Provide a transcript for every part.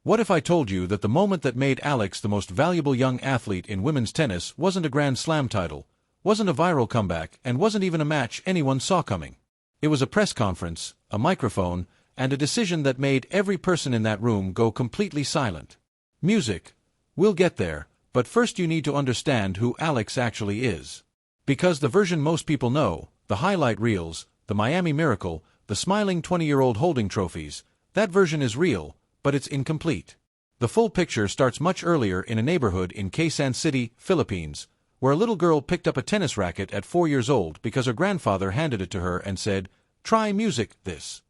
What if I told you that the moment that made Alex the most valuable young athlete in women's tennis wasn't a Grand Slam title, wasn't a viral comeback, and wasn't even a match anyone saw coming? It was a press conference, a microphone, and a decision that made every person in that room go completely silent. Music. We'll get there, but first you need to understand who Alex actually is. Because the version most people know, the highlight reels, the Miami Miracle, the smiling 20-year-old holding trophies, that version is real, but it's incomplete. The full picture starts much earlier in a neighborhood in Quezon City, Philippines, where a little girl picked up a tennis racket at 4 years old because her grandfather handed it to her and said, "Try music, this."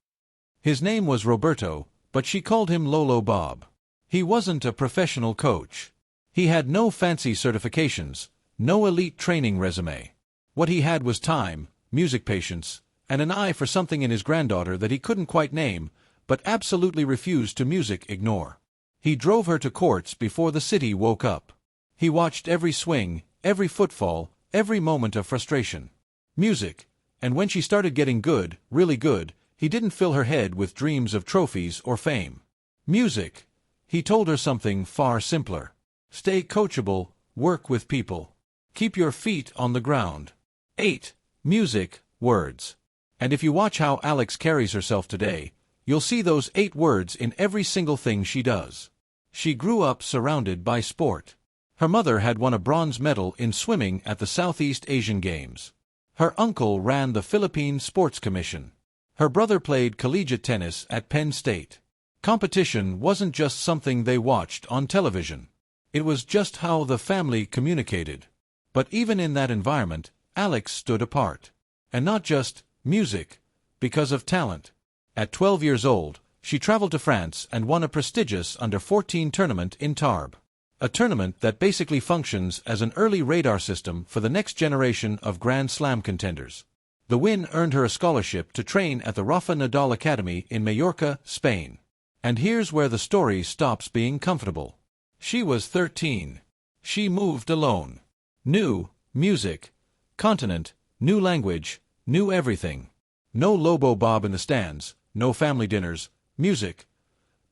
His name was Roberto, but she called him Lolo Bob. He wasn't a professional coach. He had no fancy certifications, no elite training resume. What he had was time, music patience, and an eye for something in his granddaughter that he couldn't quite name, but absolutely refused to music ignore. He drove her to courts before the city woke up. He watched every swing, every footfall, every moment of frustration. Music. And when she started getting good, really good, he didn't fill her head with dreams of trophies or fame. Music. He told her something far simpler. Stay coachable, work with people. Keep your feet on the ground. 8. Music, words. And if you watch how Alex carries herself today, you'll see those 8 words in every single thing she does. She grew up surrounded by sport. Her mother had won a bronze medal in swimming at the Southeast Asian Games. Her uncle ran the Philippine Sports Commission. Her brother played collegiate tennis at Penn State. Competition wasn't just something they watched on television. It was just how the family communicated. But even in that environment, Alex stood apart. And not just music, because of talent. At 12 years old, she traveled to France and won a prestigious under-14 tournament in Tarbes. A tournament that basically functions as an early radar system for the next generation of Grand Slam contenders. The win earned her a scholarship to train at the Rafa Nadal Academy in Mallorca, Spain. And here's where the story stops being comfortable. She was 13. She moved alone. New music, continent, new language, new everything. No Lobo Bob in the stands, no family dinners, music.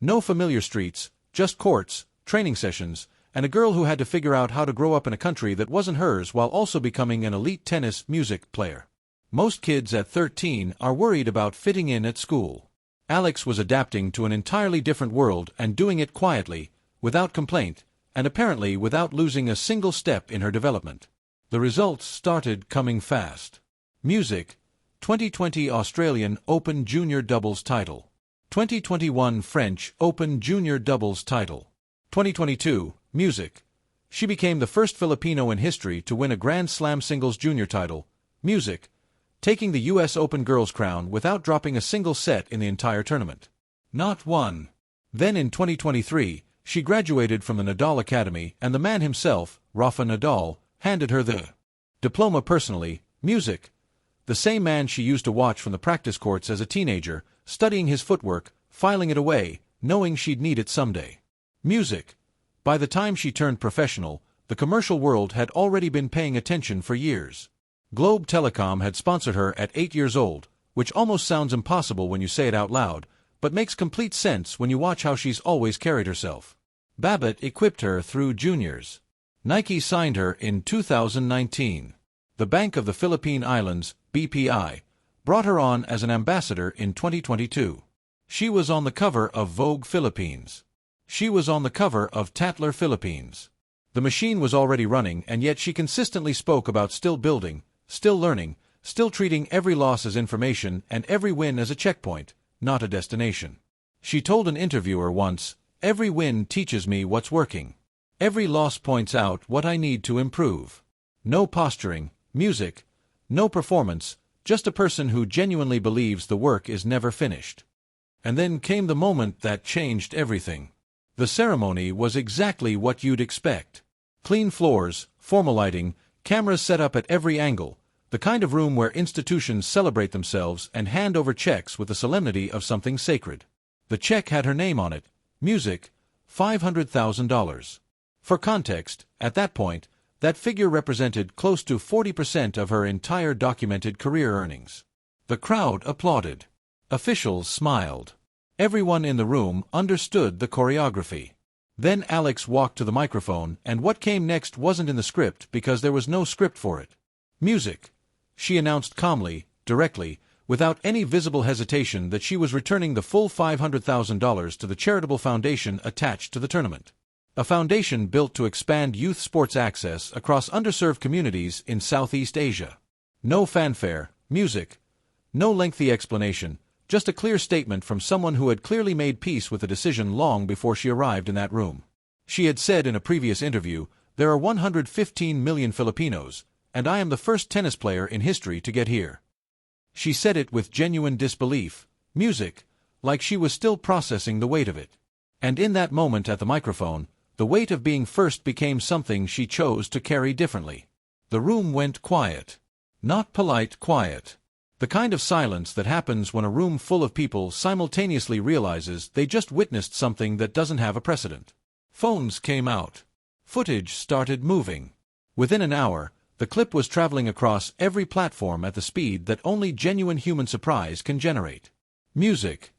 No familiar streets, just courts, training sessions, and a girl who had to figure out how to grow up in a country that wasn't hers while also becoming an elite tennis music player. Most kids at 13 are worried about fitting in at school. Alex was adapting to an entirely different world and doing it quietly, without complaint, and apparently without losing a single step in her development. The results started coming fast. Music. 2020 Australian Open Junior Doubles title. 2021 French Open Junior Doubles title. 2022, music. She became the first Filipino in history to win a Grand Slam singles junior title, music, taking the U.S. Open girls crown without dropping a single set in the entire tournament. Not one. Then in 2023, she graduated from the Nadal Academy and the man himself, Rafa Nadal, handed her the diploma personally, music. The same man she used to watch from the practice courts as a teenager, studying his footwork, filing it away, knowing she'd need it someday. Music. By the time she turned professional, the commercial world had already been paying attention for years. Globe Telecom had sponsored her at 8 years old, which almost sounds impossible when you say it out loud, but makes complete sense when you watch how she's always carried herself. Babbitt equipped her through juniors. Nike signed her in 2019. The Bank of the Philippine Islands, BPI, brought her on as an ambassador in 2022. She was on the cover of Vogue Philippines. She was on the cover of Tatler Philippines. The machine was already running, and yet she consistently spoke about still building, still learning, still treating every loss as information and every win as a checkpoint, not a destination. She told an interviewer once, "Every win teaches me what's working. Every loss points out what I need to improve." No posturing, music, no performance, just a person who genuinely believes the work is never finished. And then came the moment that changed everything. The ceremony was exactly what you'd expect. Clean floors, formal lighting, cameras set up at every angle, the kind of room where institutions celebrate themselves and hand over checks with the solemnity of something sacred. The check had her name on it, music, $500,000. For context, at that point, that figure represented close to 40% of her entire documented career earnings. The crowd applauded. Officials smiled. Everyone in the room understood the choreography. Then Alex walked to the microphone, and what came next wasn't in the script because there was no script for it. "Music," she announced calmly, directly, without any visible hesitation that she was returning the full $500,000 to the charitable foundation attached to the tournament. A foundation built to expand youth sports access across underserved communities in Southeast Asia. No fanfare, music, no lengthy explanation, just a clear statement from someone who had clearly made peace with the decision long before she arrived in that room. She had said in a previous interview, "There are 115 million Filipinos, and I am the first tennis player in history to get here." She said it with genuine disbelief, music, like she was still processing the weight of it. And in that moment at the microphone, the weight of being first became something she chose to carry differently. The room went quiet. Not polite quiet. The kind of silence that happens when a room full of people simultaneously realizes they just witnessed something that doesn't have a precedent. Phones came out. Footage started moving. Within an hour, the clip was traveling across every platform at the speed that only genuine human surprise can generate. Music.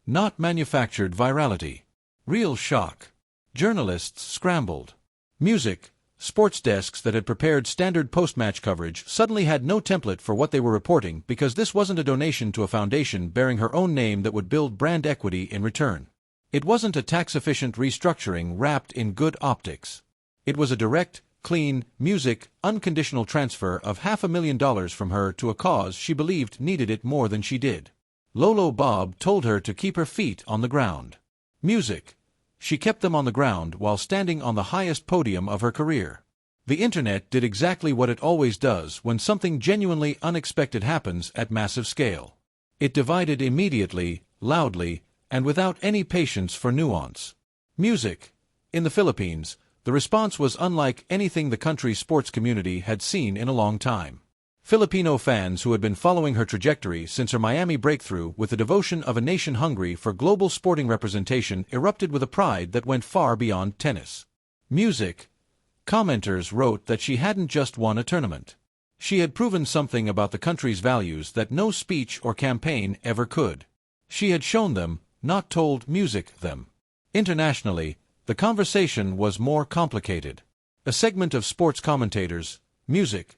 Not manufactured virality. Real shock. Journalists scrambled. Music. Sports desks that had prepared standard post-match coverage suddenly had no template for what they were reporting because this wasn't a donation to a foundation bearing her own name that would build brand equity in return. It wasn't a tax-efficient restructuring wrapped in good optics. It was a direct, clean, music, unconditional transfer of $500,000 from her to a cause she believed needed it more than she did. Lolo Bob told her to keep her feet on the ground. Music. She kept them on the ground while standing on the highest podium of her career. The internet did exactly what it always does when something genuinely unexpected happens at massive scale. It divided immediately, loudly, and without any patience for nuance. Music. In the Philippines, the response was unlike anything the country's sports community had seen in a long time. Filipino fans who had been following her trajectory since her Miami breakthrough with the devotion of a nation hungry for global sporting representation erupted with a pride that went far beyond tennis. Music. Commenters wrote that she hadn't just won a tournament. She had proven something about the country's values that no speech or campaign ever could. She had shown them, not told music them. Internationally, the conversation was more complicated. A segment of sports commentators, music,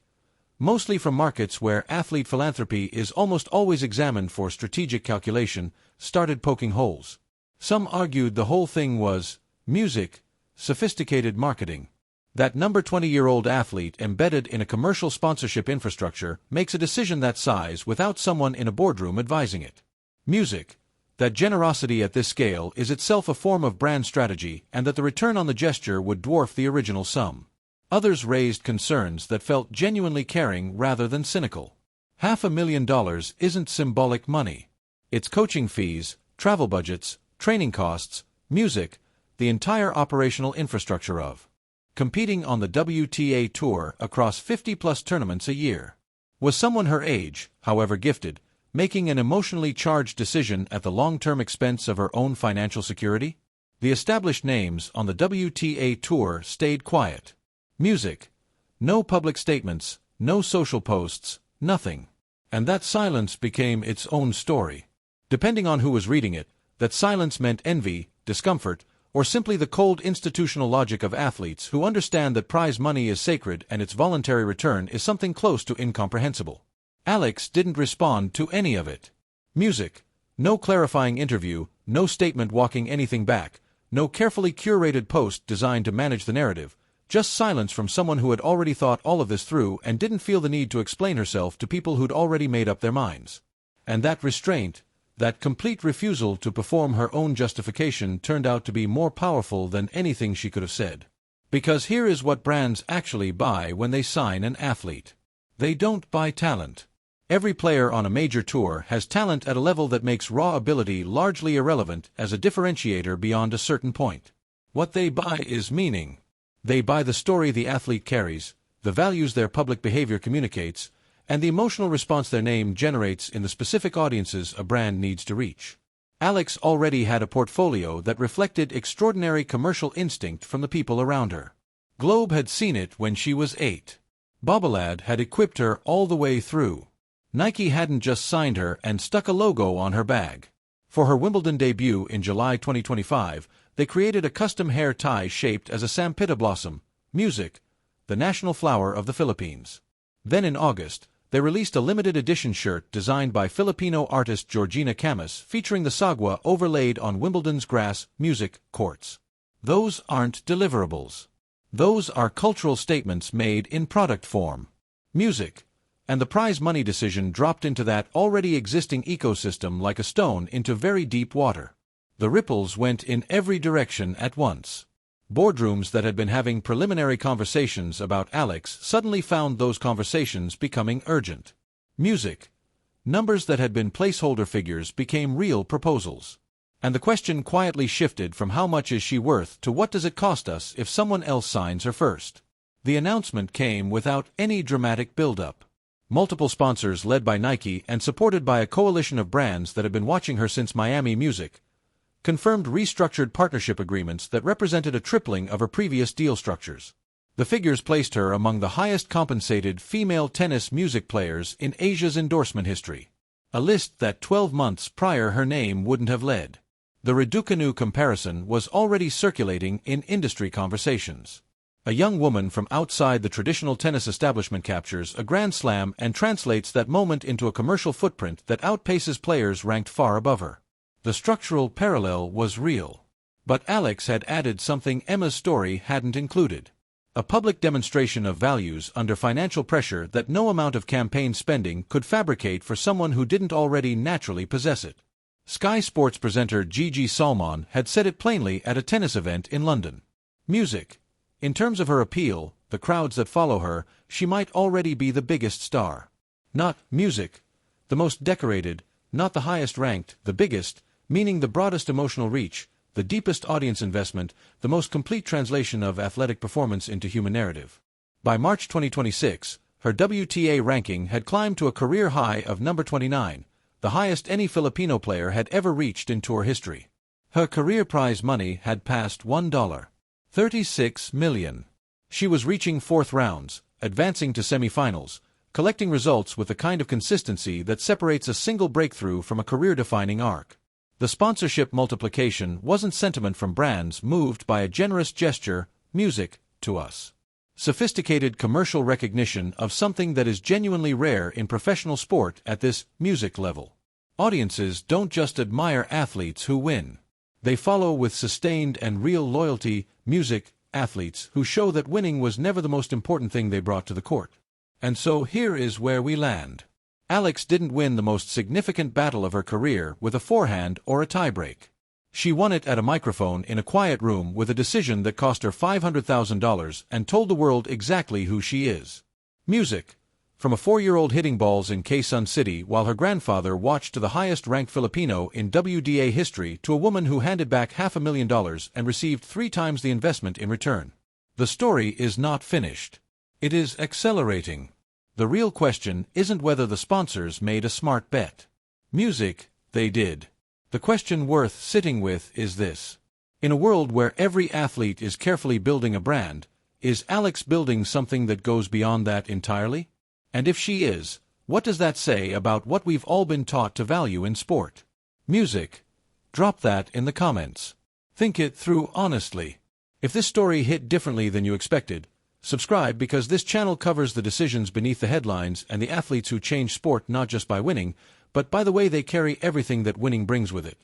mostly from markets where athlete philanthropy is almost always examined for strategic calculation, started poking holes. Some argued the whole thing was music, sophisticated marketing. That number 20-year-old athlete embedded in a commercial sponsorship infrastructure makes a decision that size without someone in a boardroom advising it. Music. That generosity at this scale is itself a form of brand strategy and that the return on the gesture would dwarf the original sum. Others raised concerns that felt genuinely caring rather than cynical. $500,000 isn't symbolic money. It's coaching fees, travel budgets, training costs, music, the entire operational infrastructure of competing on the WTA Tour across 50-plus tournaments a year. Was someone her age, however gifted, making an emotionally charged decision at the long-term expense of her own financial security? The established names on the WTA Tour stayed quiet. Music. No public statements, no social posts, nothing. And that silence became its own story. Depending on who was reading it, that silence meant envy, discomfort, or simply the cold institutional logic of athletes who understand that prize money is sacred and its voluntary return is something close to incomprehensible. Alex didn't respond to any of it. Music. No clarifying interview, no statement walking anything back, no carefully curated post designed to manage the narrative. Just silence from someone who had already thought all of this through and didn't feel the need to explain herself to people who'd already made up their minds. And that restraint, that complete refusal to perform her own justification turned out to be more powerful than anything she could have said. Because here is what brands actually buy when they sign an athlete. They don't buy talent. Every player on a major tour has talent at a level that makes raw ability largely irrelevant as a differentiator beyond a certain point. What they buy is meaning. They buy the story the athlete carries, the values their public behavior communicates, and the emotional response their name generates in the specific audiences a brand needs to reach. Alex already had a portfolio that reflected extraordinary commercial instinct from the people around her. Globe had seen it when she was 8. Bobalad had equipped her all the way through. Nike hadn't just signed her and stuck a logo on her bag. For her Wimbledon debut in July 2025, they created a custom hair tie shaped as a sampita blossom, music, the national flower of the Philippines. Then in August, they released a limited edition shirt designed by Filipino artist Georgina Camus featuring the sagwa overlaid on Wimbledon's grass music courts. Those aren't deliverables. Those are cultural statements made in product form. Music. And the prize money decision dropped into that already existing ecosystem like a stone into very deep water. The ripples went in every direction at once. Boardrooms that had been having preliminary conversations about Alex suddenly found those conversations becoming urgent. Music. Numbers that had been placeholder figures became real proposals. And the question quietly shifted from how much is she worth to what does it cost us if someone else signs her first. The announcement came without any dramatic build-up. Multiple sponsors led by Nike and supported by a coalition of brands that had been watching her since Miami Music confirmed restructured partnership agreements that represented a tripling of her previous deal structures. The figures placed her among the highest compensated female tennis music players in Asia's endorsement history. A list that 12 months prior her name wouldn't have led. The Raducanu comparison was already circulating in industry conversations. A young woman from outside the traditional tennis establishment captures a grand slam and translates that moment into a commercial footprint that outpaces players ranked far above her. The structural parallel was real. But Alex had added something Emma's story hadn't included. A public demonstration of values under financial pressure that no amount of campaign spending could fabricate for someone who didn't already naturally possess it. Sky Sports presenter Gigi Salmon had said it plainly at a tennis event in London. Music. In terms of her appeal, the crowds that follow her, she might already be the biggest star. Not music. The most decorated, not the highest ranked, the biggest, meaning the broadest emotional reach, the deepest audience investment, the most complete translation of athletic performance into human narrative. By March 2026, her WTA ranking had climbed to a career high of number 29, the highest any Filipino player had ever reached in tour history. Her career prize money had passed $1.36 million. She was reaching fourth rounds, advancing to semifinals, collecting results with the kind of consistency that separates a single breakthrough from a career-defining arc. The sponsorship multiplication wasn't sentiment from brands moved by a generous gesture, music, to us. Sophisticated commercial recognition of something that is genuinely rare in professional sport at this music level. Audiences don't just admire athletes who win. They follow with sustained and real loyalty, music, athletes who show that winning was never the most important thing they brought to the court. And so here is where we land. Alex didn't win the most significant battle of her career with a forehand or a tiebreak. She won it at a microphone in a quiet room with a decision that cost her $500,000 and told the world exactly who she is. Music. From a 4-year-old hitting balls in Quezon City while her grandfather watched to the highest-ranked Filipino in WDA history to a woman who handed back $500,000 and received 3 times the investment in return. The story is not finished. It is accelerating. The real question isn't whether the sponsors made a smart bet. Music, they did. The question worth sitting with is this. In a world where every athlete is carefully building a brand, is Alex building something that goes beyond that entirely? And if she is, what does that say about what we've all been taught to value in sport? Music. Drop that in the comments. Think it through honestly. If this story hit differently than you expected, subscribe because this channel covers the decisions beneath the headlines and the athletes who change sport not just by winning, but by the way they carry everything that winning brings with it.